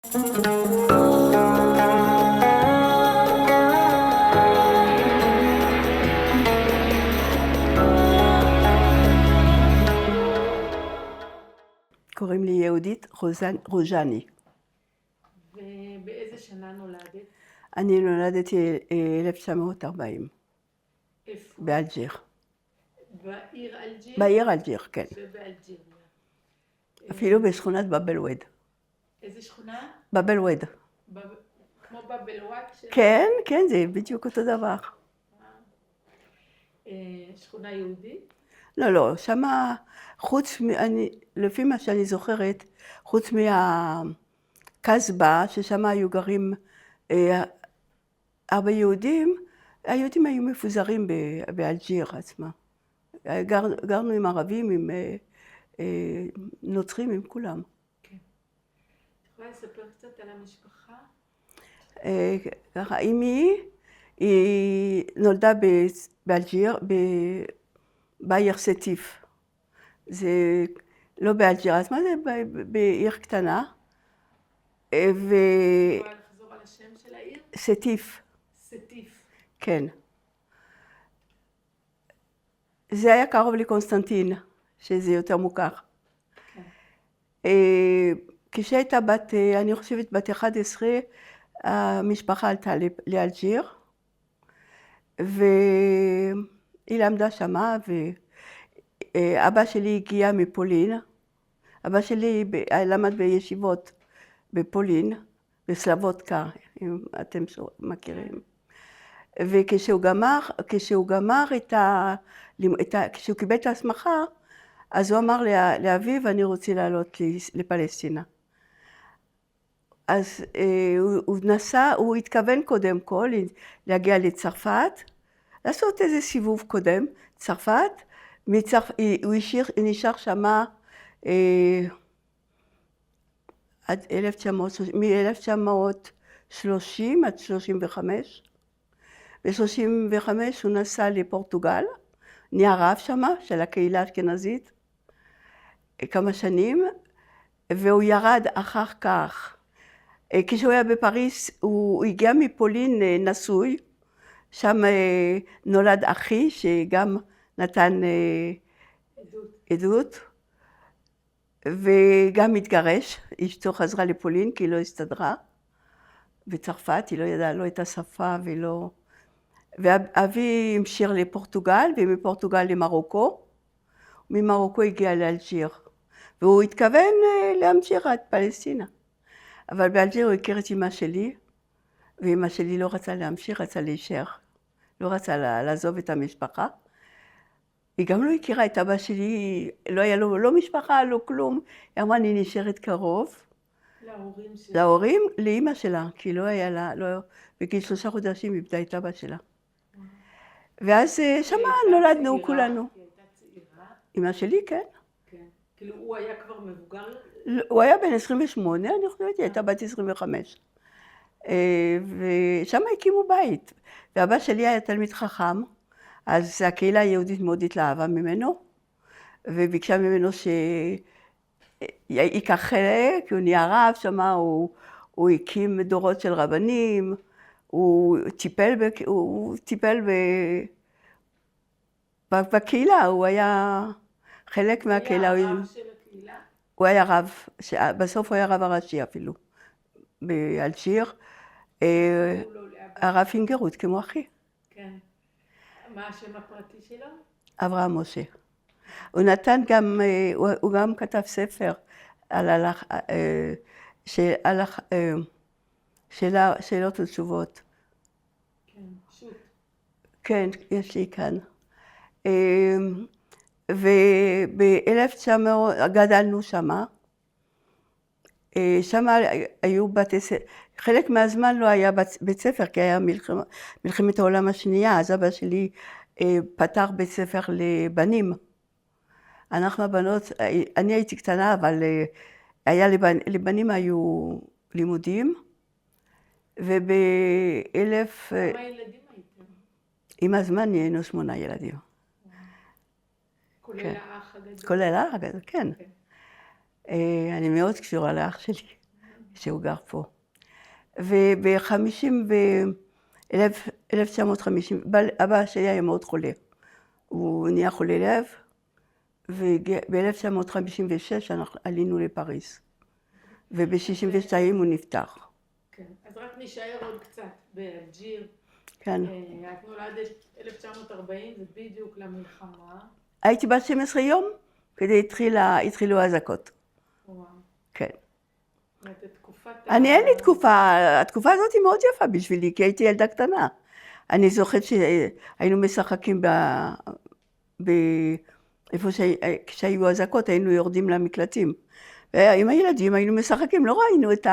קוראים לי יהודית רוז'ני. ובאיזה שנה נולדת? אני נולדתי 1940. איפה? באלג'יר. בעיר אלג'יר? בעיר אלג'יר, כן. שבאלג'יריה. אפילו בשכונת באב אל-וד. איזה שכונה? באב אל-וד. כמו באב אל-וד? כן, כן, זה בדיוק אותו דבר. שכונה יהודית? לא, לא, שמה, לפי מה שאני זוכרת, חוץ מהקסבה, ששם היו גרים הרבה יהודים, היהודים היו מפוזרים באלג'יר עצמה. גרנו עם ערבים, עם נוצרים, עם כולם. כן. את יכולה לספר קצת על המשפחה? ככה, אמי, היא נולדה באלג'יר, בעיר סטיף. זה לא באלג'יר עצמה, זה בעיר קטנה. יכולה לחזור על השם של העיר? סטיף. סטיף. כן. זה היה קרוב לקונסטנטין, שזה יותר מוכר. כן. כשהייתה אני חושבת בת 11, המשפחה עלתה לאלג'יר, והיא למדה שמה, ואבא שלי הגיע מפולין. אבא שלי למד בישיבות בפולין, בסלבודקה, אם אתם מכירים. וכשהוא גמר כשהוא קיבל את ההסמכה, אז הוא אמר לאביו, אני רוצה לעלות לפלסטינה. אז הוא התכוון קודם כל להגיע לצרפת, לעשות איזה סיבוב קודם, צרפת, הוא נשאר שמה עד מ-1930 עד 35. ב-35 הוא נסע לפורטוגל, נהיה רב שמה, של הקהילה האשכנזית, כמה שנים, והוא ירד אחר כך. כשהוא היה בפריז, הוא הגיע מפולין נשוי, שם נולד אחי, שגם נתן עדות, וגם התגרש. אשתו חזרה לפולין, כי היא לא הסתדרה בצרפת, היא לא ידעה לא את השפה ולא... ואבי המשיך לפורטוגל, ומפורטוגל למרוקו. ממרוקו הגיע לאלג'יר, והוא התכוון להמשיך עד פלסטינה. אבל באלג'יר הוא הכיר את אמא שלי, ואמא שלי לא רצה להמשיך, רצה להישאר. לא רצה לעזוב את המשפחה. היא גם לא הכירה את אבא שלי, לא היה לו לא משפחה, לא כלום. היא אמרה, אני נשארת קרוב. להורים שלה? להורים, לאמא שלה, כי לא היה לה, בגיל 3 חודשים איבדה את אבא שלה. ואז שמה נולדנו כולנו. היא הייתה צעירה? אמא שלי, כן. כן. כאילו הוא היה כבר מבוגר? הוא היה בן 28, אני חושבת, היא הייתה בת 25. ושם הקימו בית. ואבא שלי היה תלמיד חכם, אז הקהילה היהודית מאוד התלהבה ממנו, וביקשה ממנו ייקח חלק, הוא נהיה רב, שמה הוא הקים דורות של רבנים, הוא טיפל בקהילה, הוא היה חלק מהקהילה. הוא היה הרב של הקהילה? הוא היה רב, בסוף הוא היה רב הראשי אפילו, באלג'יר, הרב פינגרות, כמו אחי. כן. מה השם הפרטי שלו? אברהם משה. הוא נתן גם, הוא גם כתב ספר על שאלות ותשובות. כן, פשוט. כן, יש לי כאן. וב-1900 גדלנו שמה. שמה היו בתי ספר, חלק מהזמן לא היה בית ספר, כי היה מלחמת העולם השנייה, אז אבא שלי פתח בית ספר לבנים. אנחנו הבנות, אני הייתי קטנה, אבל לבנים היו לימודים, כמה ילדים הייתם? עם הזמן נהיינו 8 ילדים. כולל האח הגדול? כולל האח הגדול, כן. אני מאוד קשורה לאח שלי. שהוא גר פה. וב-1950, אבא שלי היה מאוד חולה. הוא נהיה חולה לב, וב-1956 אנחנו עלינו לפריז. וב-62 הוא נפטר. כן, אז רק נשאר עוד קצת באלג'יר. כן. את נולדת 1940, זה בדיוק למלחמה. הייתי בת 12 יום, כדי התחילו האזעקות. וואו. כן. זאת תקופת... אין לי תקופה, התקופה הזאת היא מאוד יפה בשבילי, כי הייתי ילדה קטנה. אני זוכרת שהיינו משחקים איפה שהיו אזעקות, היינו יורדים למקלטים. ועם הילדים היינו משחקים, לא ראינו את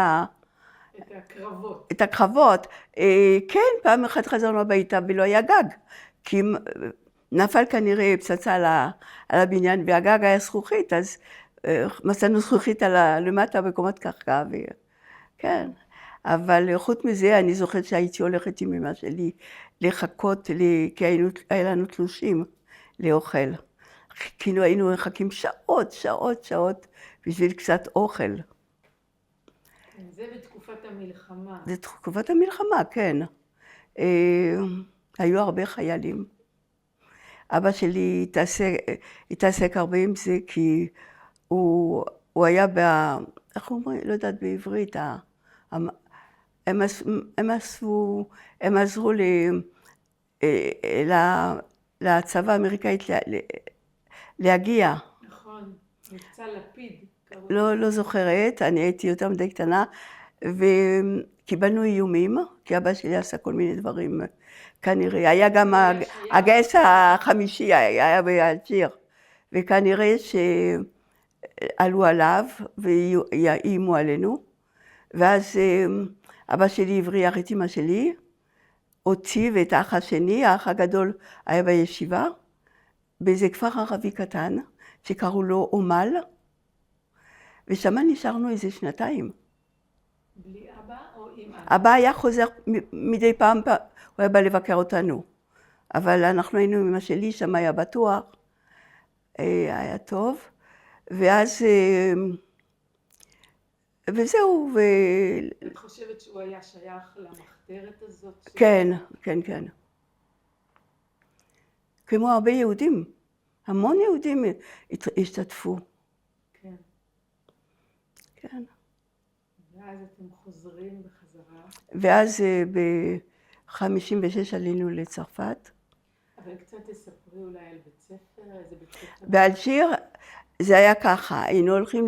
הקרבות. את הקרבות. כן, פעם אחת חזרנו הביתה ולא היה גג, כי נפל כנראה פצצה על הבניין, והגג היה זכוכית, אז מצאנו זכוכית למטה בקומת קרקע, כן. אבל חוץ מזה, אני זוכרת שהייתי הולכת עם אמא שלי לחכות, כי היה לנו תלושים לאוכל. כאילו היינו מחכים שעות בשביל קצת אוכל. זה בתקופת המלחמה. זה תקופת המלחמה, כן. היו הרבה חיילים. אבא שלי התעסק הרבה עם זה, כי הוא היה איך אומרים? לא יודעת בעברית. הם עזרו לצבא האמריקאית להגיע. נכון, מבצע לפיד. לא זוכרת, אני הייתי יותר מדי קטנה, וקיבלנו איומים, כי אבא שלי עשה כל מיני דברים, כנראה. היה גם הגיס החמישי, היה באלג'יר, וכנראה שעלו עליו ואיימו עלינו, ואז אבא שלי הבריח את אמא שלי, אותי ואת האח השני, האח הגדול היה בישיבה, באיזה כפר ערבי קטן, שקראו לו אומל, ושם נשארנו איזה 2 בלי אבא או עם אבא? אבא היה חוזר מדי פעם, הוא היה בא לבקר אותנו. אבל אנחנו היינו עם אמא שלי, שם היה בטוח, היה טוב. ואז, וזהו. את חושבת שהוא היה שייך למחתרת הזאת? כן. כמו הרבה יהודים, המון יהודים השתתפו. כן. ואז אתם חוזרים בחזרה. ואז ב-56 עלינו לצרפת. אבל קצת תספרי אולי על בית ספר, איזה בית ספר? באלג'יר זה היה ככה, היינו הולכים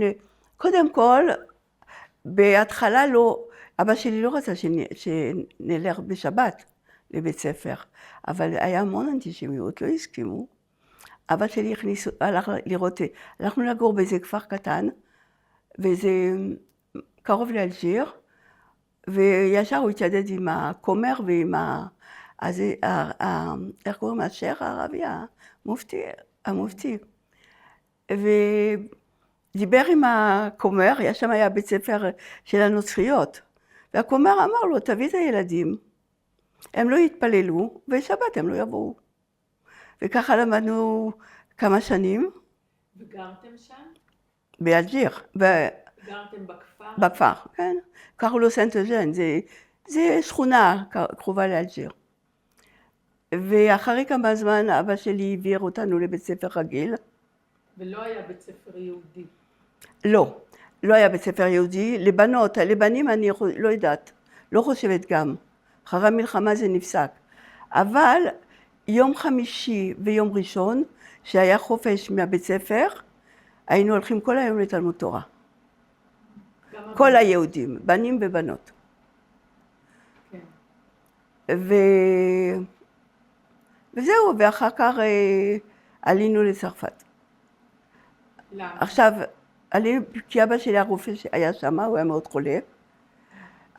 קודם כל, בהתחלה לא, אבא שלי לא רצה שנלך בשבת לבית ספר, אבל היה המון אנטישמיות, לא הסכימו. אבא שלי הלך לראות, הלכנו לגור באיזה כפר קטן, וזה קרוב לאלג'יר, וישר הוא התיידד עם הכומר ועם איך קוראים? השייח הערבי, המופתי. ודיבר עם הכומר, שם היה בית ספר של הנוצריות, והכומר אמר לו, תביא את הילדים, הם לא יתפללו, ושבת הם לא יבואו. וככה למדנו כמה שנים. וגרתם שם? באלג'יר. גרתם בכפר? בכפר, כן. קראו לו סנט-אוז'ן, זה שכונה קרובה לאלג'יר. ואחרי כמה זמן אבא שלי העביר אותנו לבית ספר רגיל. ולא היה בית ספר יהודי? לא היה בית ספר יהודי. לבנים אני לא יודעת, לא חושבת גם. אחרי המלחמה זה נפסק. אבל יום חמישי ויום ראשון, שהיה חופש מהבית ספר, היינו הולכים כל היום לתלמוד תורה. כל היהודים, בנים ובנות. כן. וזהו, ואחר כך עלינו לצרפת. למה? עכשיו, כי אבא שלי הרופא שהיה שם, הוא היה מאוד חולה.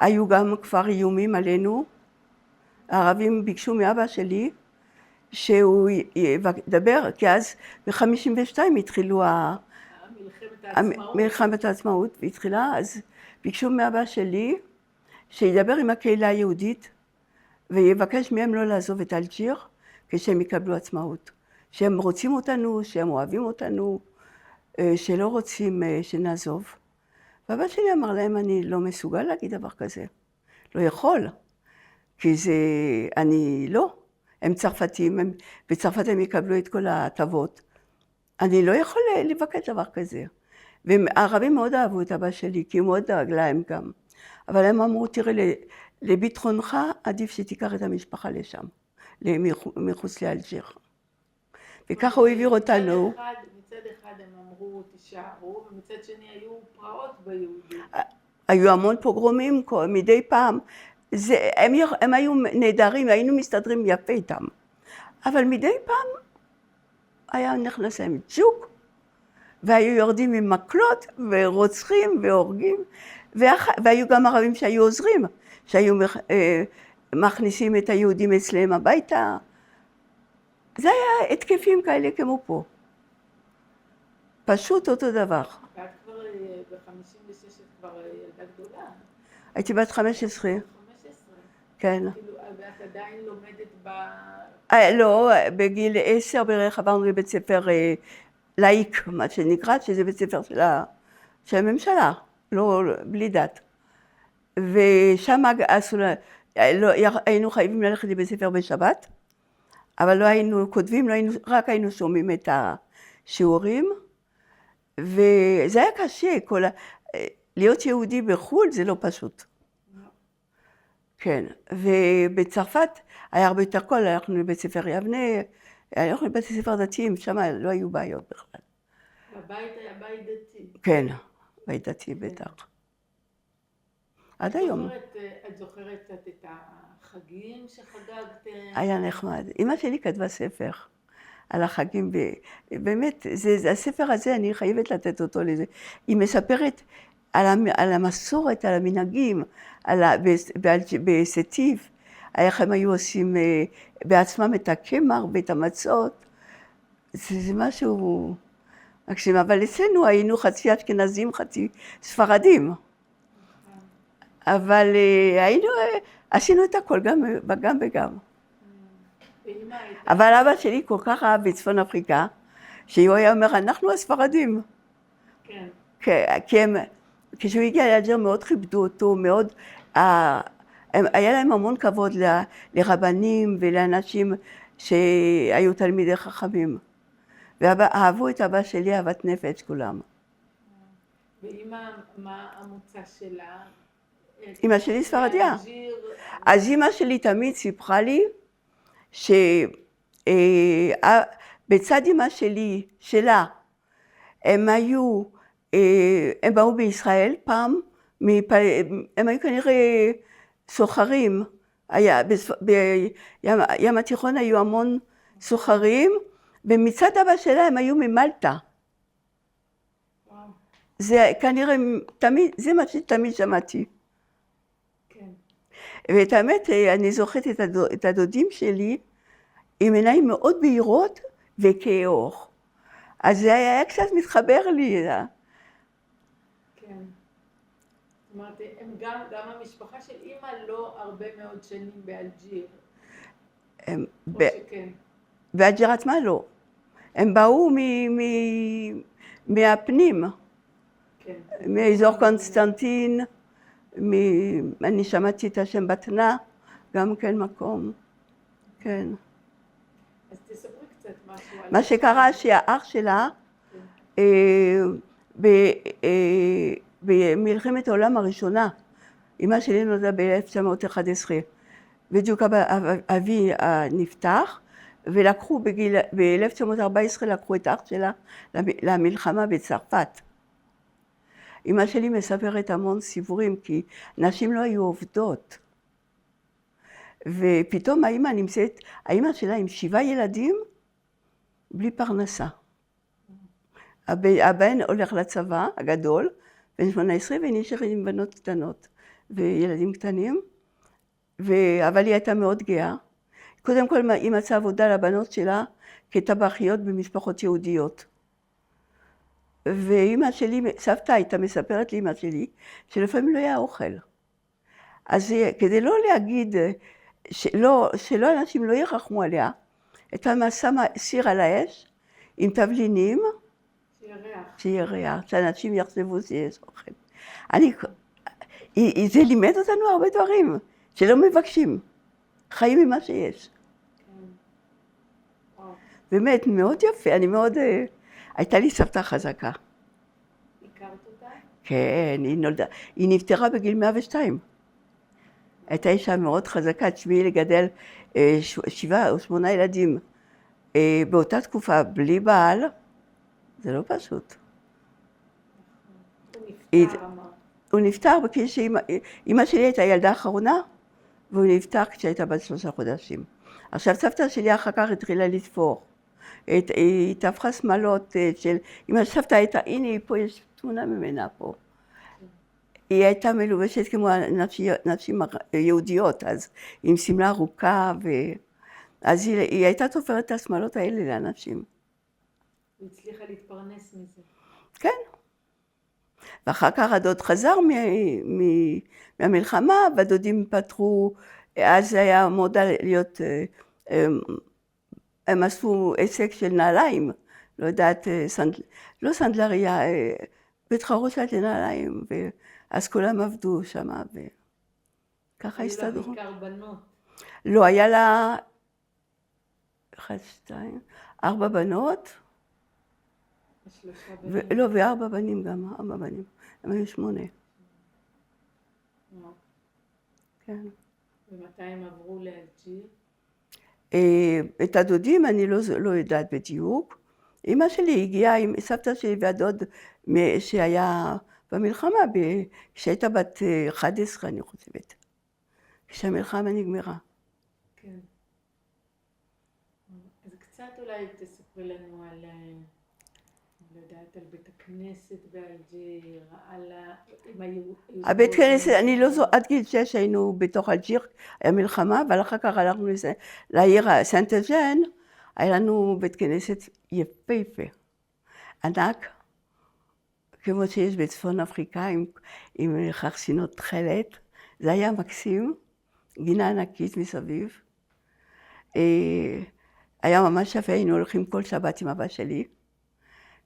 היו גם כבר איומים עלינו. הערבים ביקשו מאבא שלי שהוא ידבר, כי אז ב-52 התחילו מלחמת העצמאות, והתחילה, אז ביקשו מאבא שלי שידבר עם הקהילה היהודית ויבקש מהם לא לעזוב את אלג'יר כשהם יקבלו עצמאות. שהם רוצים אותנו, שהם אוהבים אותנו, שלא רוצים שנעזוב. ואבא שלי אמר להם, אני לא מסוגל להגיד דבר כזה. לא יכול. כי זה, אני לא. הם צרפתים, בצרפת הם יקבלו את כל ההטבות. אני לא יכול לבקש דבר כזה. והערבים מאוד אהבו את אבא שלי, כי הוא מאוד דאג להם גם. אבל הם אמרו, תראה, לביטחונך עדיף שתיקח את המשפחה לשם, מחוץ לאלג'יר. וככה הוא העביר אותנו. מצד אחד הם אמרו תישארו, ומצד שני היו פרעות ביהודים. היו המון פוגרומים מדי פעם. הם היו נהדרים, היינו מסתדרים יפה איתם. אבל מדי פעם היה נכנס להם ג'וק, והיו יורדים עם מקלות ורוצחים והורגים. והיו גם ערבים שהיו עוזרים, שהיו מכניסים את היהודים אצלם הביתה. זה היה התקפים כאלה כמו פה. פשוט אותו דבר. ואת כבר ב-56 את כבר ילדה גדולה. הייתי בת 15. 15? כן. כאילו, ואת עדיין לומדת לא, בגיל 10 בערך עברנו לבית ספר לייק, מה שנקרא, שזה בית ספר של הממשלה, לא, בלי דת. ושם היינו חייבים ללכת לבית ספר בשבת, אבל לא היינו כותבים, רק היינו שומעים את השיעורים, וזה היה קשה, להיות יהודי בחו"ל זה לא פשוט. כן, ובצרפת היה הרבה יותר קל, הלכנו לבית ספר יבנה, הלכנו לבית ספר דתיים, שם לא היו בעיות בכלל. הבית היה בית דתי. כן, בית דתי בטח. עד היום. את זוכרת קצת את החגים שחגגתם? היה נחמד. אמא שלי כתבה ספר על החגים, באמת, הספר הזה, אני חייבת לתת אותו לזה. היא מספרת על המסורת, על המנהגים, בסטיף, איך הם היו עושים בעצמם את הקמר ואת המצות. זה משהו מקסים, אבל אצלנו היינו חצי אשכנזים, חצי ספרדים. אבל עשינו את הכל, גם וגם. אבל אבא שלי כל כך אהב בצפון אפריקה, שהוא היה אומר, אנחנו הספרדים. כן. כי כשהוא הגיע לאלג'יר מאוד כיבדו אותו, מאוד, היה להם המון כבוד לרבנים ולאנשים שהיו תלמידי חכמים. ואהבו את אבא שלי, אהבת נפש כולם. ואמא, מה המוצא שלה? אמא שלי ספרדיה. אז אמא שלי תמיד סיפרה לי שבצד אמא שלי, שלה, הם באו בישראל פעם, הם היו כנראה סוחרים, בים התיכון היו המון סוחרים, ומצד אבא שלה הם היו ממלטה. זה כנראה תמיד, זה מה שתמיד שמעתי. כן. ואת האמת, אני זוכרת את הדודים שלי עם עיניים מאוד בהירות וכאור. אז זה היה קצת מתחבר לי. כן. זאת אומרת, גם המשפחה של אמא לא הרבה מאוד שנים באלג'יר. או שכן. באלג'יר עצמה לא. הם באו מהפנים. כן. מאזור קונסטנטין, אני שמעתי את השם בתנה, גם כן מקום. כן. אז תספרי קצת משהו על... מה שקרה שהאח שלה, במלחמת העולם הראשונה, אמא שלי נולדה ב-1911, בדיוק אבי נפטח, ולקחו ב-1914 לקחו את האח שלה למלחמה בצרפת. אמא שלי מספרת המון סיפורים, כי נשים לא היו עובדות. ופתאום האמא שלה עם 7 ילדים, בלי פרנסה. הבן הולך לצבא הגדול, בן 18, ונשאר עם בנות קטנות וילדים קטנים, אבל היא הייתה מאוד גאה. קודם כל היא מצאה עבודה לבנות שלה כטבחיות במשפחות יהודיות. ואמא שלי, סבתא הייתה מספרת לאמא שלי, שלפעמים לא היה אוכל. אז כדי לא להגיד, שלא אנשים לא ירחמו עליה, הייתה שמה סיר על האש עם תבלינים, שיהיה ריח, שאנשים יחשבו שיש אוכל. זה לימד אותנו הרבה דברים, שלא מבקשים, חיים ממה שיש. כן. וואו. באמת, מאוד יפה, אני מאוד... הייתה לי סבתא חזקה. הכרת אותה? כן, היא נפטרה בגיל 102. הייתה אישה מאוד חזקה, תשמעי לגדל 7 או 8 ילדים. באותה תקופה, בלי בעל, זה לא פשוט. הוא נפטר, אמר. הוא נפטר אמא שלי הייתה ילדה האחרונה, והוא נפטר כשהייתה בת 3 חודשים. עכשיו, סבתא שלי אחר כך התחילה לתפור. היא תפחה שמלות של... אמא סבתא הייתה, הנה, פה יש תמונה ממנה פה. היא הייתה מלובשת כמו נשים יהודיות, אז עם שמלה ארוכה, אז היא הייתה תופרת את השמלות האלה לאנשים. היא הצליחה להתפרנס מזה. כן. ואחר כך הדוד חזר מהמלחמה, והדודים פתחו, אז היה מודה להיות, הם עשו עסק של נעליים, לא יודעת, לא סנדלריה, בית חרושת לנעליים, אז כולם עבדו שם, וככה הסתדרו. היו לה בעיקר בנות. לא, היה לה 1, 2, 4 בנות. 3 בנים. לא, ו4 בנים גם, 4 בנים. הם היו 8. וואו. כן. ומתי הם עברו לאלג'יר? את הדודים אני לא יודעת בדיוק. אמא שלי הגיעה עם סבתא שלי והדוד שהיה במלחמה, כשהייתה בת 11 אני חושבת. כשהמלחמה נגמרה. כן. אז קצת אולי תספרי לנו על... לדעת על בית הכנסת באלג'יר, על הבית כנסת, אני לא זו, עד גיל 6 היינו בתוך אלג'יר, היה מלחמה, אבל אחר כך הלכנו לעיר סנט אג'ן, היה לנו בית כנסת יפהפה, ענק, כמו שיש בצפון אפריקה, עם חרסינות תכלת, זה היה מקסים, גינה ענקית מסביב, היה ממש יפה, היינו הולכים כל שבת עם אבא שלי,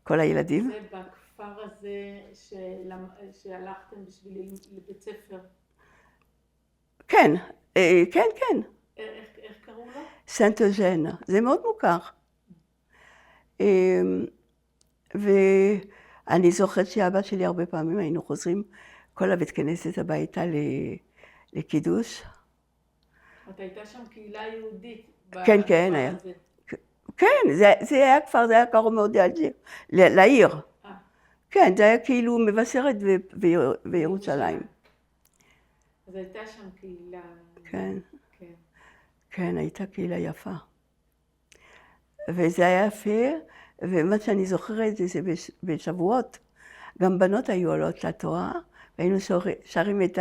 כל הילדים. זה בכפר הזה שהלכתם בשביל לבית ספר? כן, כן, כן. איך קראו לו? סנט אג'ן, זה מאוד מוכר. ואני זוכרת שאבא שלי הרבה פעמים היינו חוזרים כל הבית כנסת הביתה לקידוש. אתה הייתה שם קהילה יהודית. כן, כן, היה. כן, זה היה כפר, זה היה קרוב מאוד לעיר. כן, זה היה כאילו מבשרת וירושלים. אז הייתה שם קהילה. כן, כן, הייתה קהילה יפה. וזה היה יפה, ומה שאני זוכרת זה בשבועות, גם בנות היו עולות לתורה, והיינו שרים את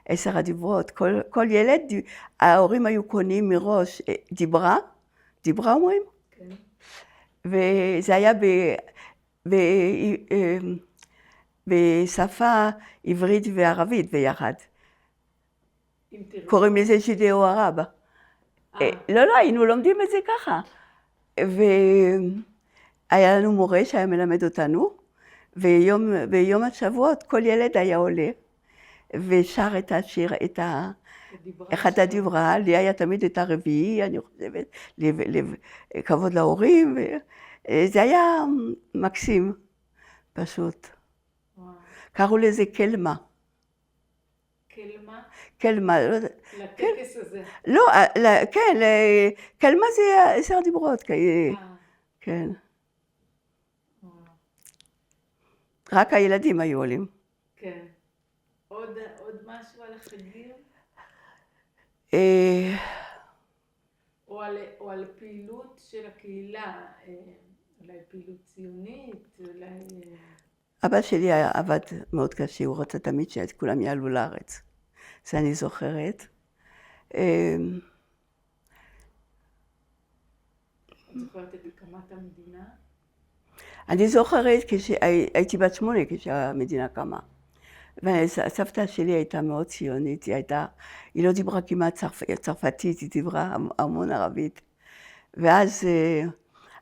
10 הדיברות. כל ילד, ההורים היו קונים מראש דיברה אומרים? כן. וזה היה בשפה עברית וערבית ביחד. קוראים לזה ג'ידאו ערב. לא, היינו לומדים את זה ככה. והיה לנו מורה שהיה מלמד אותנו, ויום השבועות כל ילד היה עולה, ושר את השיר, אחד הדיברה, לי היה תמיד את הרביעי, אני חושבת, לכבוד להורים, זה היה מקסים, פשוט. קראו לזה קלמה. קלמה? קלמה. לטקס הזה. לא, כן, קלמה זה 10 דיברות, כן. רק הילדים היו עולים. כן. עוד משהו על החגים? או על פעילות של הקהילה, אולי פעילות ציונית, אולי... אבא שלי עבד מאוד קשה, הוא רצה תמיד שכולם יעלו לארץ. זה אני זוכרת. את זוכרת את הקמת המדינה? אני זוכרת כשהייתי בת 8 כשהמדינה קמה. והסבתא שלי הייתה מאוד ציונית, היא לא דיברה כמעט צרפתית, היא דיברה המון ערבית. ואז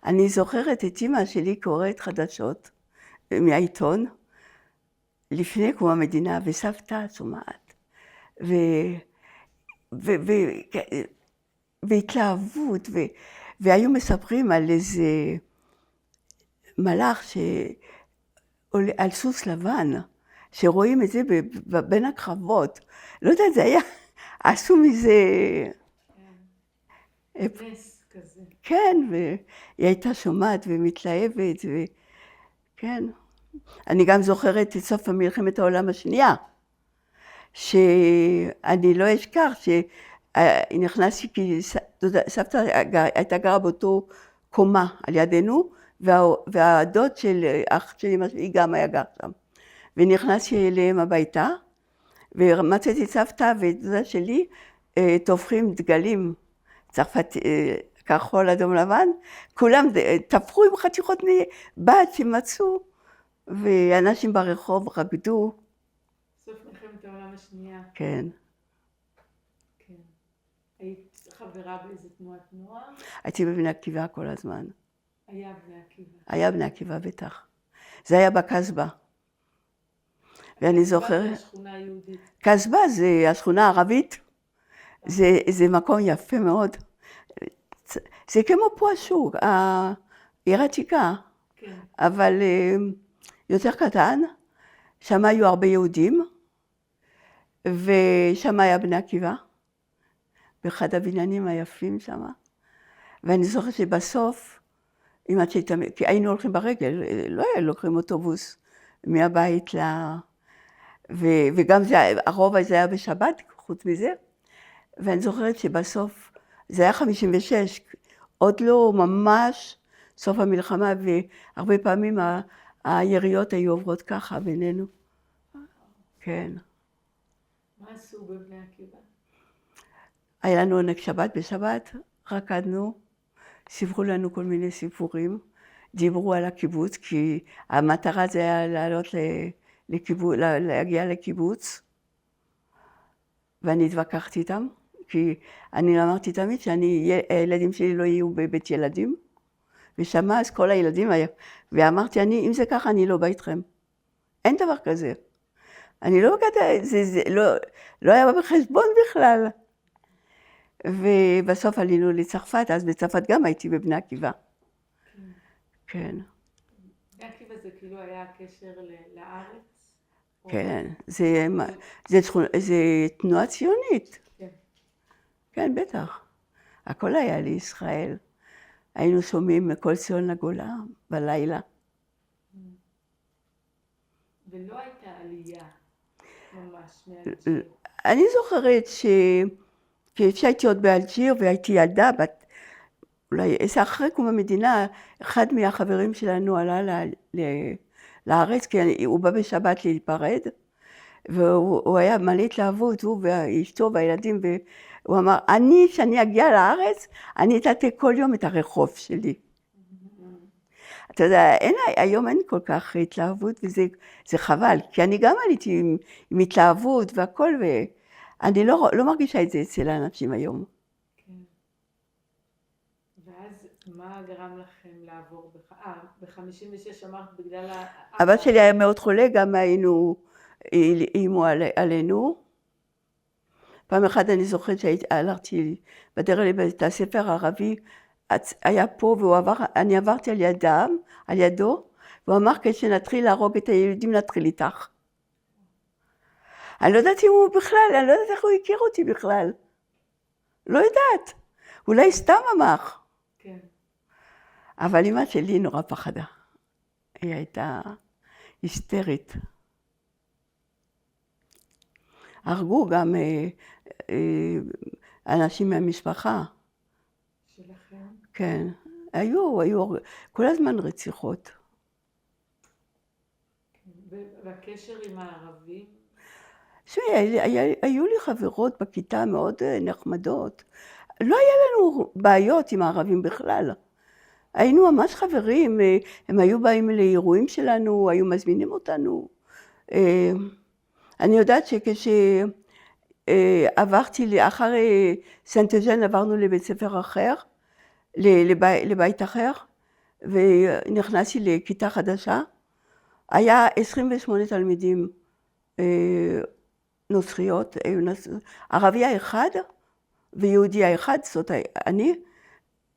אני זוכרת את אמא שלי קוראת חדשות מהעיתון, לפני קום המדינה, וסבתא שומעת, והתלהבות, והיו מספרים על איזה מלאך על סוס לבן, שרואים את זה בין הקרבות. לא יודעת, זה היה, עשו מזה... נס כזה. כן, והיא הייתה שומעת ומתלהבת, כן. אני גם זוכרת את סוף מלחמת העולם השנייה, שאני לא אשכח שנכנסתי, כי סבתא הייתה גרה באותו קומה על ידינו, והדוד של אח של אמא שלי גם היה גר שם. ונכנסתי אליהם הביתה, ומצאתי את סבתא ואת דודה שלי תופחים דגלים, צרפת, כחול, אדום, לבן, כולם תפחו עם חתיכות בד שמצאו, ואנשים ברחוב רקדו. סוף מלחמת העולם השנייה. כן. כן. היית חברה באיזה תנועת נוער? הייתי בבני עקיבא כל הזמן. היה בני עקיבא. היה בני עקיבא בטח. זה היה בקסבה. ואני זוכרת... קסבה זה השכונה היהודית. קסבה זה השכונה הערבית. זה מקום יפה מאוד. זה כמו פה השוק, העיר העתיקה. כן. אבל יותר קטן. שם היו הרבה יהודים. ושם היה בני עקיבא. באחד הבניינים היפים שם. ואני זוכרת שבסוף, כי היינו הולכים ברגל, לא היה לוקחים אוטובוס מהבית וגם הרוב הזה היה בשבת, חוץ מזה. ואני זוכרת שבסוף, זה היה 56, עוד לא ממש סוף המלחמה, והרבה פעמים היריות היו עוברות ככה בינינו. כן. מה עשו בבני עקיבא? היה לנו עונג שבת, בשבת רקדנו, סיפרו לנו כל מיני סיפורים, דיברו על הקיבוץ, כי המטרה זה היה לעלות להגיע לקיבוץ, ואני התווכחתי איתם, כי אני אמרתי תמיד שהילדים שלי לא יהיו בבית ילדים, ושמה אז כל הילדים, ואמרתי, אם זה ככה אני לא בא איתכם. אין דבר כזה. אני לא בגלל, זה לא היה בחשבון בכלל. ובסוף עלינו לצרפת, אז בצרפת גם הייתי בבני עקיבא. כן. בני עקיבא זה כאילו היה הקשר לארץ? כן, זה תנועה ציונית. כן. כן, בטח. הכל היה לישראל. היינו שומעים מכל ציון לגולה בלילה. ולא הייתה עלייה ממש מאלג'יר. אני זוכרת כשהייתי עוד באלג'יר והייתי ילדה, אולי אחרי קום המדינה, אחד מהחברים שלנו עלה לארץ, כי הוא בא בשבת להיפרד, והוא היה מלא התלהבות, הוא ואשתו והילדים, והוא אמר, כשאני אגיע לארץ, אני אטאטא כל יום את הרחוב שלי. אתה יודע, היום אין כל כך התלהבות, וזה חבל, כי אני גם עליתי עם התלהבות והכל, ואני לא מרגישה את זה אצל האנשים היום. כן. ואז מה גרם לכם לעבור ב-56 אמרת בגלל אבא שלי היה מאוד חולה, גם איימו עלינו. פעם אחת אני זוכרת שהלכתי בדרך לבית הספר הערבי, היה פה אני עברתי על ידו, והוא אמר, כשנתחיל להרוג את היהודים נתחיל איתך. אני לא יודעת אם הוא בכלל, אני לא יודעת איך הוא הכיר אותי בכלל. לא יודעת, אולי סתם אמר. כן. אבל אמא שלי נורא פחדה. היא הייתה היסטרית. הרגו גם אנשים מהמשפחה. שלכם? כן, היו כל הזמן רציחות. והקשר עם הערבים? היו לי חברות בכיתה מאוד נחמדות. לא היה לנו בעיות עם הערבים בכלל. היינו ממש חברים, הם היו באים לאירועים שלנו, היו מזמינים אותנו. אני יודעת שכשעברתי אחרי סנט-אוז'ן, עברנו לבית ספר אחר, לבית אחר, ונכנסתי לכיתה חדשה. היה 28 תלמידים נוצריות, ערבייה אחד ויהודייה אחד, זאת אני,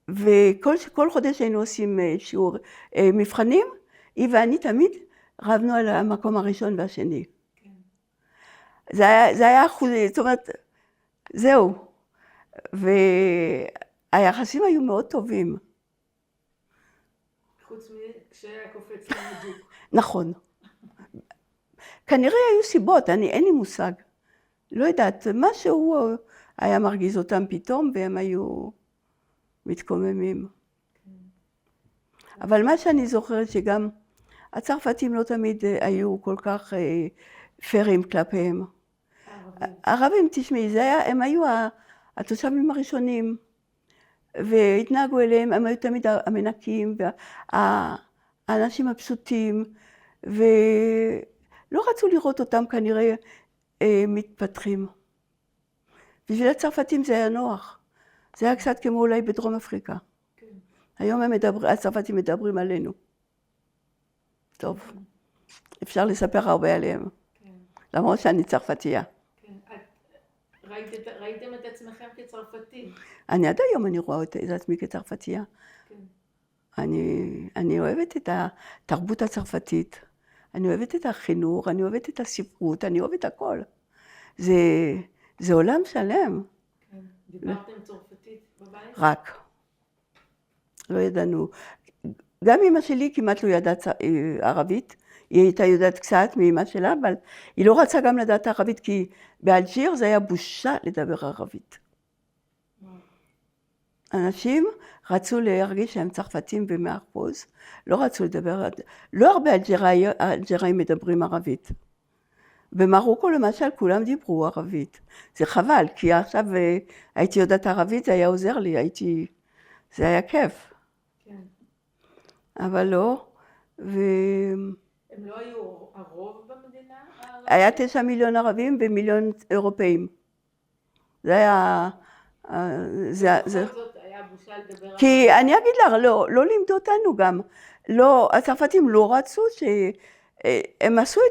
וכל חודש היינו עושים שיעור מבחנים, היא ואני תמיד רבנו על המקום הראשון והשני. זה היה אחוז, זאת אומרת, זהו. והיחסים היו מאוד טובים. חוץ כשהיה קופץ למדוק. נכון. כנראה היו סיבות, אין לי מושג. לא יודעת, משהו היה מרגיז אותם פתאום, והם היו מתקוממים. אבל מה שאני זוכרת שגם הצרפתים לא תמיד היו כל כך פיירים כלפיהם. הערבים, תשמעי, הם היו התושבים הראשונים, והתנהגו אליהם, הם היו תמיד המנקים, והאנשים הפשוטים, ולא רצו לראות אותם כנראה מתפתחים. בשביל הצרפתים זה היה נוח. זה היה קצת כמו אולי בדרום אפריקה. היום הצרפתים מדברים עלינו. טוב, אפשר לספר הרבה עליהם. למרות שאני צרפתייה. ראיתם את עצמכם כצרפתים? עד היום אני רואה את עצמי כצרפתייה. אני אוהבת את התרבות הצרפתית, אני אוהבת את החינוך, אני אוהבת את הספרות, אני אוהבת הכל. זה עולם שלם. דיברתם צרפתית בבית? רק. לא ידענו. גם אמא שלי כמעט לא ידעת ערבית, היא הייתה יודעת קצת מאמא שלה, אבל היא לא רצה גם לדעת ערבית, כי באלג'יר זה היה בושה לדבר ערבית. אנשים רצו להרגיש שהם צרפתים ב100%, לא רצו לדבר, לא הרבה אלג'יראים מדברים ערבית. במרוקו למשל כולם דיברו ערבית. זה חבל, כי עכשיו הייתי יודעת ערבית, זה היה עוזר לי, זה היה כיף. כן. אבל לא, הם לא היו הרוב במדינה? היה 9 מיליון ערבים ומיליון אירופאים. זה היה... בכל זאת היה בושה לדבר ערבית. כי אני אגיד לך, לא לימדו אותנו גם. לא, הצרפתים לא רצו שהם עשו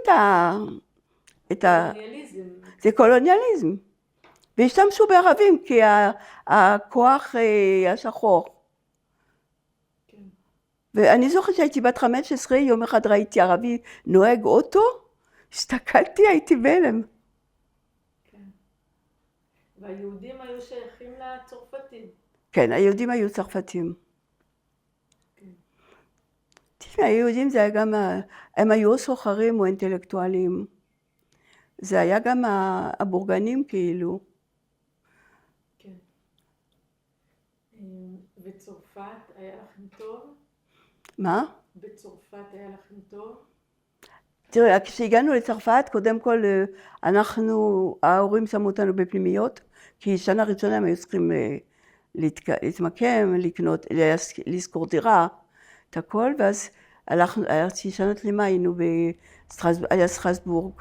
את קולוניאליזם. זה קולוניאליזם. והשתמשו בערבים כי הכוח השחור. ואני זוכרת שהייתי בת 15, יום אחד ראיתי ערבי נוהג אוטו, הסתכלתי, הייתי בהלם. כן. והיהודים היו שייכים לצרפתים. כן, היהודים היו צרפתים. כן. תשמע, היהודים זה היה גם, הם היו סוחרים או אינטלקטואלים. זה היה גם הבורגנים כאילו. כן. בצרפת היה לכם טוב? מה? בצרפת היה לכם טוב? תראה, כשהגענו לצרפת, קודם כל ההורים שמו אותנו בפנימיות, כי שנה ראשונה הם היו צריכים להתמקם, לקנות, לזכור דירה, את הכל, ואז שנה שלמה היינו בסטרסבורג,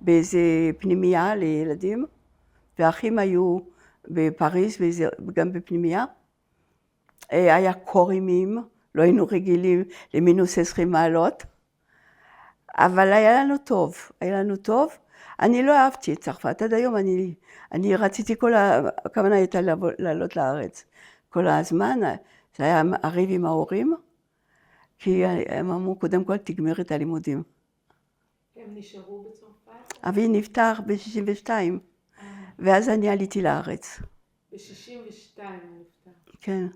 באיזה פנימייה לילדים, והאחים היו בפריז וגם בפנימייה. היה קור אימים, לא היינו רגילים למינוס 20 מעלות, אבל היה לנו טוב. אני לא אהבתי את צרפת, עד היום אני רציתי הכוונה הייתה לעלות לארץ. כל הזמן, זה היה הריב עם ההורים, כי הם אמרו קודם כל תגמר את הלימודים. הם נשארו בצרפת? אבי נפטר ב-62, ואז אני עליתי לארץ. ב-62 הוא נפטר? כן.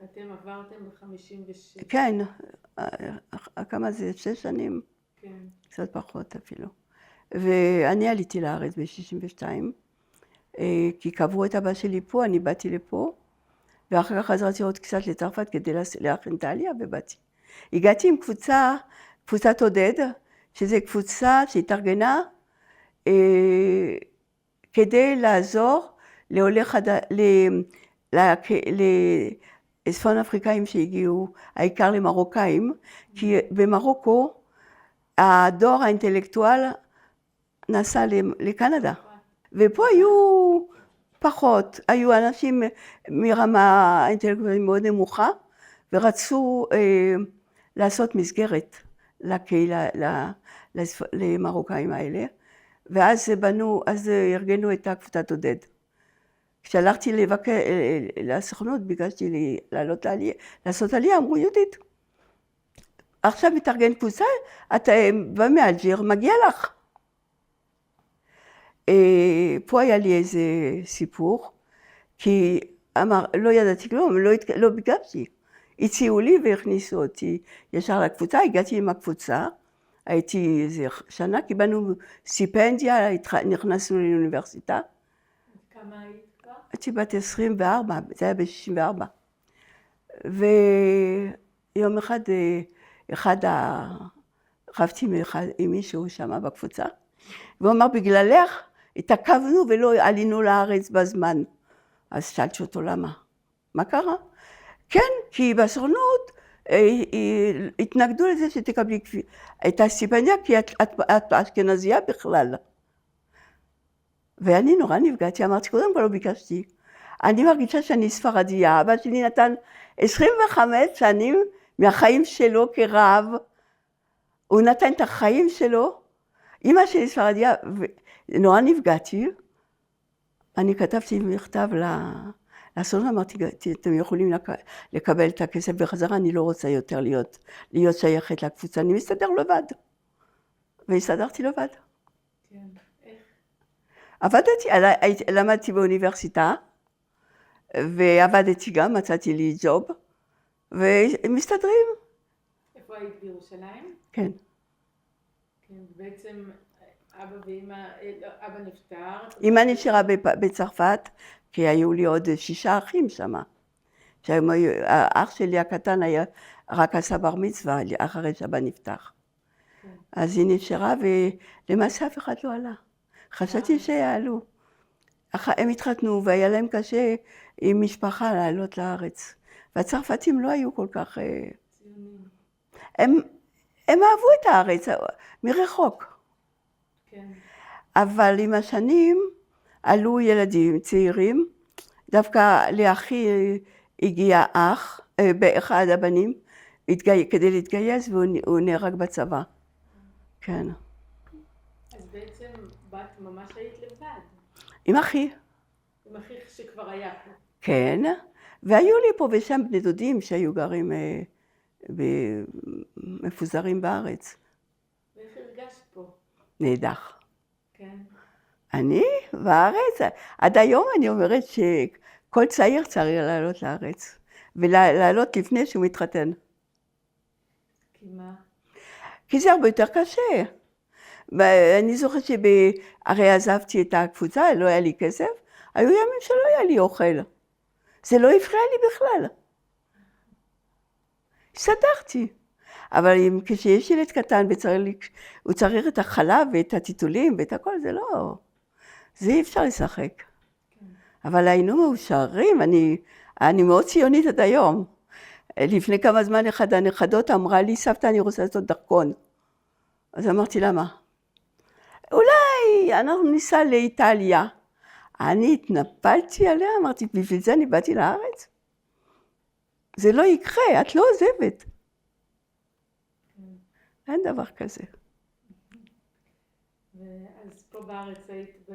ואתם עברתם ב-56? כן, כמה זה? 6 שנים? כן. קצת פחות אפילו. ואני עליתי לארץ ב-62, כי קברו את אבא שלי פה, אני באתי לפה, ואחר כך חזרתי עוד קצת לצרפת כדי להכין את העלייה, ובאתי. הגעתי עם קבוצת עודד, שזו קבוצה שהתארגנה כדי לעזור לצפון אפריקאים שהגיעו, העיקר למרוקאים, כי במרוקו הדור האינטלקטואל נסע לקנדה, ופה היו פחות, היו אנשים מרמה אינטלקטואלית מאוד נמוכה, ורצו לעשות מסגרת לקהילה, למרוקאים האלה, ואז בנו, אז ארגנו את הקבוצת עודד. כשהלכתי לסוכנות, ביקשתי לעשות עלייה, אמרו יהודית, עכשיו מתארגן קבוצה, אתה בא מאלג'יר, מגיע לך. פה היה לי איזה סיפור, כי לא ידעתי כלום, לא ביקשתי. הציעו לי והכניסו אותי ישר לקבוצה, הגעתי עם הקבוצה, הייתי איזה שנה, קיבלנו סטיפנדיה, נכנסנו לאוניברסיטה. כמה היית כבר? הייתי בת 24, זה היה ב-64. ויום אחד רבתי עם מישהו שם בקבוצה, והוא אמר, בגללך התעכבנו ולא עלינו לארץ בזמן. אז שאלתי אותו למה? מה קרה? כן, כי בסוכנות התנגדו לזה שתקבלי את הסטיפנדיה, כי את אשכנזייה בכלל. ואני נורא נפגעתי, אמרתי, קודם כל לא ביקשתי. אני מרגישה שאני ספרדיה, אבא שלי נתן 25 שנים מהחיים שלו כרב, הוא נתן את החיים שלו, אמא שלי ספרדיה, ונורא נפגעתי. אני כתבתי מכתב לסוכנות, אמרתי, אתם יכולים לקבל את הכסף בחזרה, אני לא רוצה יותר להיות שייכת לקבוצה, אני מסתדר לבד. והסתדרתי לבד. כן, איך? עבדתי, למדתי באוניברסיטה, ועבדתי גם, מצאתי לי ג'וב, ומסתדרים. איפה היית בירושלים? כן. כן, בעצם אבא ואמא, אבא נפטר. אמא נשארה בצרפת, כי היו לי עוד 6 אחים שם. האח שלי הקטן היה רק עשה בר מצווה אחרי שאבא נפתח. כן. אז היא נשארה ולמעשה אף אחד לא עלה. חשבתי שיעלו. הם התחתנו והיה להם קשה עם משפחה לעלות לארץ. והצרפתים לא היו כל כך... ציונים. הם אהבו את הארץ מרחוק. כן. אבל עם השנים עלו ילדים צעירים, דווקא לאחי הגיע אח, באחד הבנים, כדי להתגייס והוא נהרג בצבא. כן. אז בעצם בת ממש היית לבד. עם אחי. עם אחיך שכבר היה פה. כן, והיו לי פה ושם בני דודים שהיו גרים מפוזרים בארץ. ואיך הרגשת פה? נהדר. כן. אני בארץ, עד היום אני אומרת שכל צעיר צריך לעלות לארץ, ולעלות לפני שהוא מתחתן. כי מה? כי זה הרבה יותר קשה. אני זוכרת הרי עזבתי את הקבוצה, לא היה לי כסף, היו ימים שלא היה לי אוכל. זה לא הפריע לי בכלל. הסתדרתי. אבל כשיש ילד קטן הוא צריך את החלב ואת הטיטולים ואת הכל, זה לא... זה אי אפשר לשחק. כן. אבל היינו מאושרים, אני מאוד ציונית עד היום. לפני כמה זמן אחד הנכדות אמרה לי, סבתא, אני רוצה לעשות דרכון. אז אמרתי, למה? אולי אנחנו ניסע לאיטליה. אני התנפלתי עליה, אמרתי, בשביל זה אני באתי לארץ? זה לא יקרה, את לא עוזבת. אין דבר כזה. אז פה בארץ היית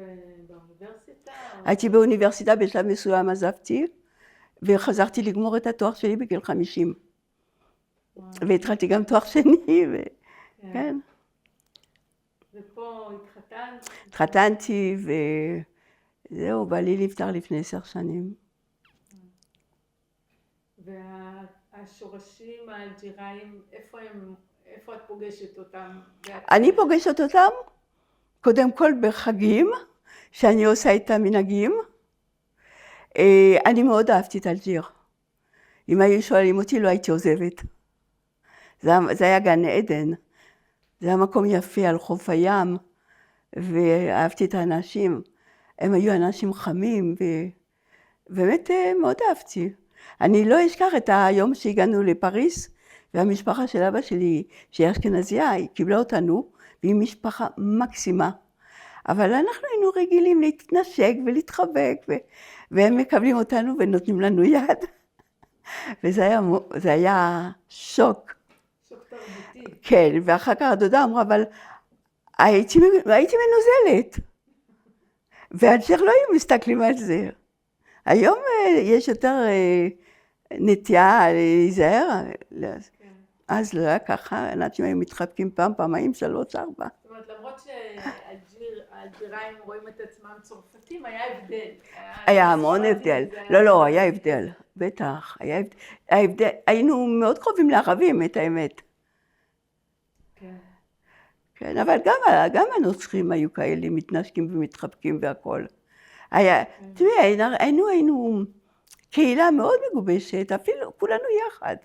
באוניברסיטה? הייתי באוניברסיטה, בשלב מסוים עזבתי, וחזרתי לגמור את התואר שלי בגיל 50. והתחלתי גם תואר שני, כן. ופה התחתנת? התחתנתי, וזהו, בעלי נפטר לפני 10 שנים. והשורשים האלג'יראים, איפה את פוגשת אותם? אני פוגשת אותם, קודם כל בחגים, שאני עושה את המנהגים. אני מאוד אהבתי את אלג'יר. אם היו שואלים אותי, לא הייתי עוזבת. זה היה גן עדן. זה היה מקום יפה על חוף הים, ואהבתי את האנשים. הם היו אנשים חמים, ובאמת מאוד אהבתי. אני לא אשכח את היום שהגענו לפריז, והמשפחה של אבא שלי, שהיא אשכנזייה, היא קיבלה אותנו, והיא משפחה מקסימה. אבל אנחנו היינו רגילים להתנשק ולהתחבק, והם מקבלים אותנו ונותנים לנו יד. וזה היה שוק. שוק תרבותי. כן, ואחר כך הדודה אמרה, אבל הייתי מנוזלת. ואלג'יר לא היו מסתכלים על זה. היום יש יותר נטייה להיזהר. אז לא היה ככה, אנשים היו מתחבקים פעם, פעמיים, 3, 4. זאת אומרת, למרות שהאלג'יראים רואים את עצמם צרפתים, היה הבדל. היה המון הבדל. לא, היה הבדל. בטח, היה הבדל. היינו מאוד קרובים לערבים, את האמת. כן, אבל גם הנוצרים היו כאלה, מתנשקים ומתחבקים והכל. תראי, היינו קהילה מאוד מגובשת, אפילו כולנו יחד.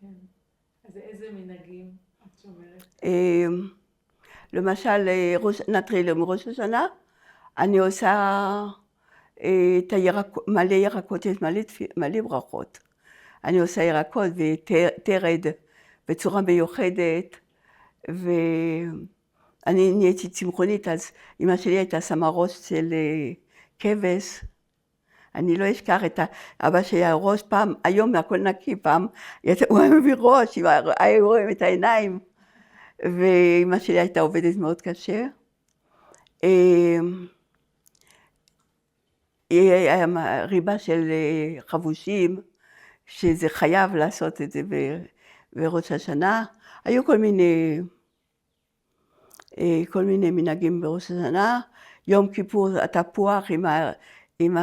כן. אז איזה מנהגים את שומרת? למשל, נתחיל מראש השנה, אני עושה מלא ירקות, יש מלא ברכות. אני עושה ירקות ותרד בצורה מיוחדת, ואני נהייתי צמחונית, אז אמא שלי הייתה שמה ראש של כבש. אני לא אשכח את אבא שלי היה ראש פעם, היום הכל נקי, פעם הוא היה מביא ראש, היו רואים את העיניים, ואמא שלי הייתה עובדת מאוד קשה. היה ריבה של חבושים, שזה חייב לעשות את זה בראש השנה. היו כל מיני מנהגים בראש השנה. יום כיפור התפוח עם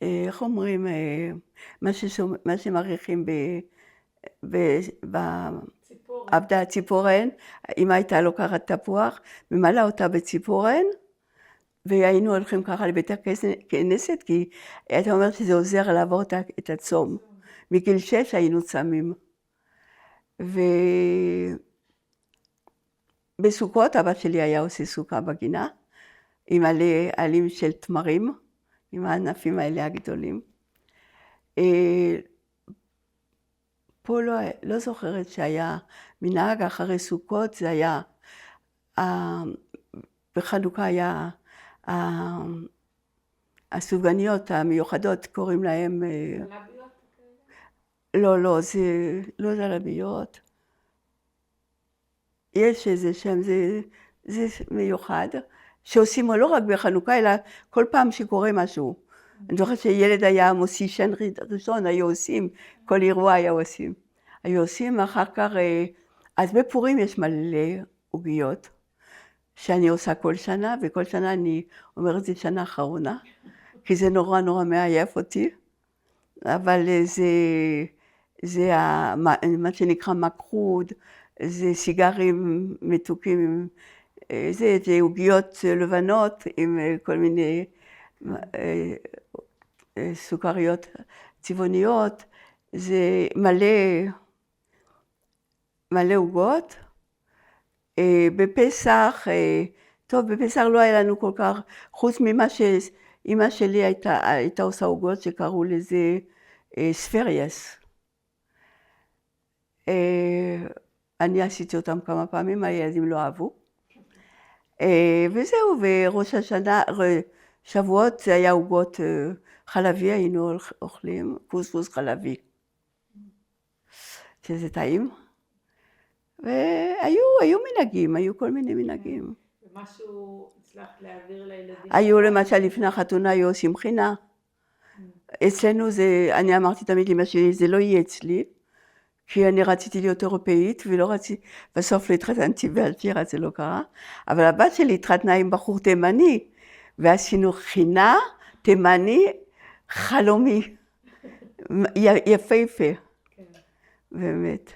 איך אומרים, מה שמעריכים בעבדה ציפורן, אמא הייתה לוקחת תפוח, ממלאה אותה בציפורן, והיינו הולכים ככה לבית הכנסת, כי הייתה אומרת שזה עוזר לעבור את הצום. מגיל 6 היינו צמים. ובסוכות אבא שלי היה עושה סוכה בגינה, עם עלים של תמרים, עם הענפים האלה הגדולים. פה לא זוכרת שהיה מנהג אחרי סוכות, זה היה, בחנוכה היה הסופגניות המיוחדות, קוראים להם... זלביות? לא, זה לא זלביות. יש איזה שם, זה מיוחד, שעושים לא רק בחנוכה, אלא כל פעם שקורה משהו. אני זוכרת שילד היה מוציא שן ראשון, היו עושים, כל אירוע היו עושים, אחר כך, אז בפורים יש מלא עוגיות, שאני עושה כל שנה, וכל שנה אני אומרת, זה שנה אחרונה, כי זה נורא מעייף אותי, אבל זה מה שנקרא מקרוד, זה סיגרים מתוקים, זה עוגיות לבנות עם כל מיני סוכריות צבעוניות, זה מלא עוגות. בפסח, טוב, בפסח לא היה לנו כל כך, חוץ ממה שאמא שלי הייתה עושה עוגות שקראו לזה ספריאס. אני עשיתי אותם כמה פעמים, הילדים לא אהבו. וזהו, וראש השנה, שבועות זה היה עוגות חלבי, היינו אוכלים, קוסקוס חלבי. שזה טעים. והיו מנהגים, היו כל מיני מנהגים. ומשהו הצלחת להעביר לילדים? היו למשל לפני החתונה, היו עושים חינה. אצלנו זה, אני אמרתי תמיד לאמא שלי, זה לא יהיה אצלי, כי אני רציתי להיות אירופאית, ולא רציתי, בסוף לא התחתנתי באלג'יר, אז זה לא קרה. אבל הבת שלי התחתנה עם בחור תימני, ועשינו חינה תימני חלומי, יפהפה, באמת.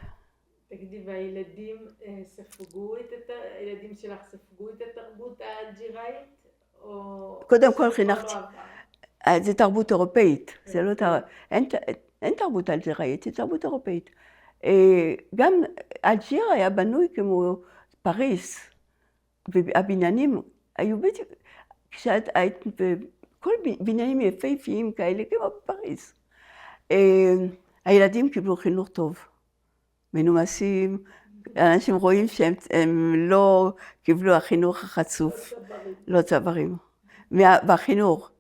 תגידי, והילדים הילדים שלך ספגו את התרבות האלג'יראית? קודם כל חינכתי, זה תרבות אירופאית, זה לא אין תרבות אלג'יראית, זה תרבות אירופאית. גם אלג'יר היה בנוי כמו פריס, והבניינים היו בדיוק, כשאת היית בכל בניינים יפהפיים כאלה כמו בפריס. הילדים קיבלו חינוך טוב, מנומסים, אנשים רואים שהם לא קיבלו החינוך החצוף, לא צברים, בחינוך,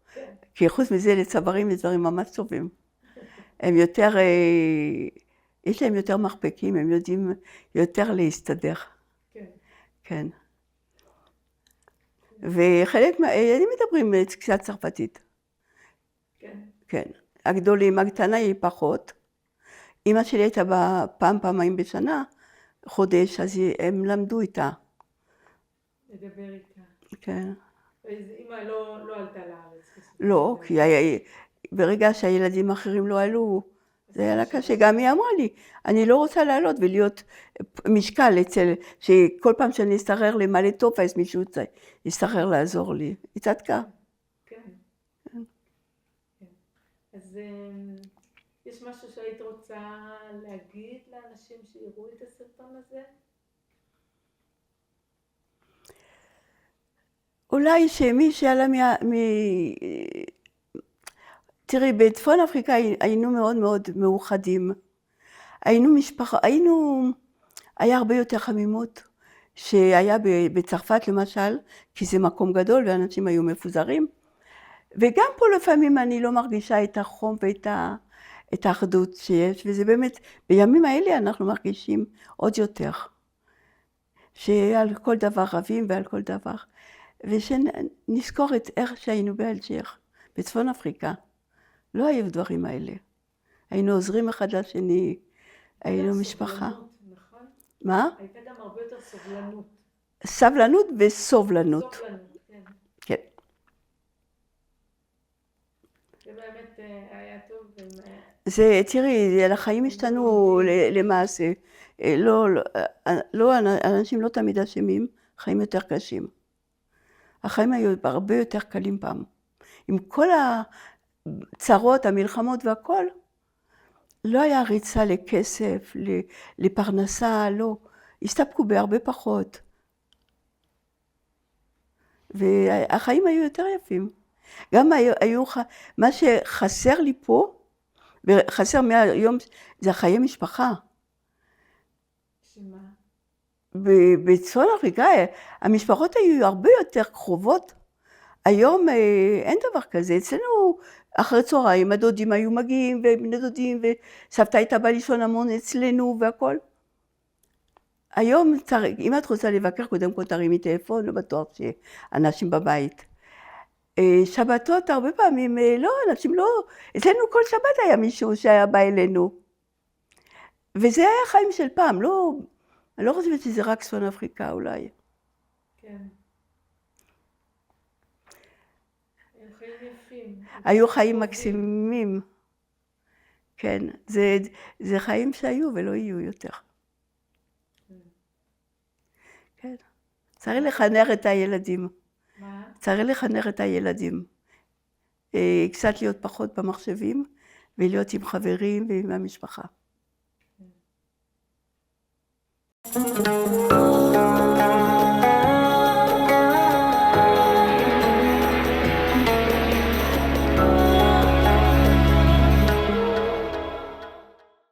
כי חוץ מזה לצברים יש דברים ממש טובים. הם יותר יש להם יותר מרפקים, הם יודעים יותר להסתדר. כן. כן. וחלק מהילדים מדברים קצת צרפתית. כן. כן. הגדולים, הקטנה היא פחות. אמא שלי הייתה בה פעמיים בשנה, חודש, אז הם למדו איתה. לדבר איתה. כן. אז אמא לא עלתה לארץ. לא, כי ברגע שהילדים האחרים לא עלו, זה היה לה קשה. גם היא אמרה לי, אני לא רוצה לעלות ולהיות משקל אצל, שכל פעם שאני אסתרר למלא טופס, מישהו יסתרר לעזור לי. היא צדקה. כן. אז יש משהו שהיית רוצה להגיד לאנשים שיראו את הסרטון הזה? אולי שמי שעלה תראי, בצפון אפריקה היינו מאוד מאוד מאוחדים. היינו משפחה, היה הרבה יותר חמימות שהיה בצרפת למשל, כי זה מקום גדול ואנשים היו מפוזרים. וגם פה לפעמים אני לא מרגישה את החום ואת האחדות שיש, וזה באמת, בימים האלה אנחנו מרגישים עוד יותר. שעל כל דבר רבים ועל כל דבר. ושנזכור את איך שהיינו באלג'יר, בצפון אפריקה. לא היו דברים האלה. היינו עוזרים אחד לשני, היינו משפחה. נכון? מה? הייתה גם הרבה יותר סובלנות. סבלנות וסובלנות. סובלנות, כן. כן. זה באמת היה טוב. זה, תראי, החיים השתנו למעשה. לא, אנשים לא תמיד אשמים, חיים יותר קשים. החיים היו הרבה יותר קלים פעם. עם כל הצרות, המלחמות והכל, לא היה ריצה לכסף, לפרנסה, לא. הסתפקו בהרבה פחות. והחיים היו יותר יפים. גם מה שחסר לי פה, וחסר מהיום, זה החיי משפחה. שמה? בצפון אפריקה, המשפחות היו הרבה יותר קרובות. היום אין דבר כזה. אצלנו אחרי צהריים הדודים היו מגיעים, ובני דודים, וסבתא הייתה באה לישון המון אצלנו והכל. היום, אם את רוצה לבקר, קודם כל תרימי טלפון, לא בטוח שאנשים בבית. שבתות הרבה פעמים, לא, אנשים לא, אצלנו כל שבת היה מישהו שהיה בא אלינו. וזה היה חיים של פעם, לא, אני לא חושבת שזה רק צפון אפריקה אולי. כן. היו חיים יפים. היו חיים מקסימים. כן, זה חיים שהיו ולא יהיו יותר. כן. צריך לחנך את הילדים. מה? צריך לחנך את הילדים. קצת להיות פחות במחשבים, ולהיות עם חברים ועם המשפחה.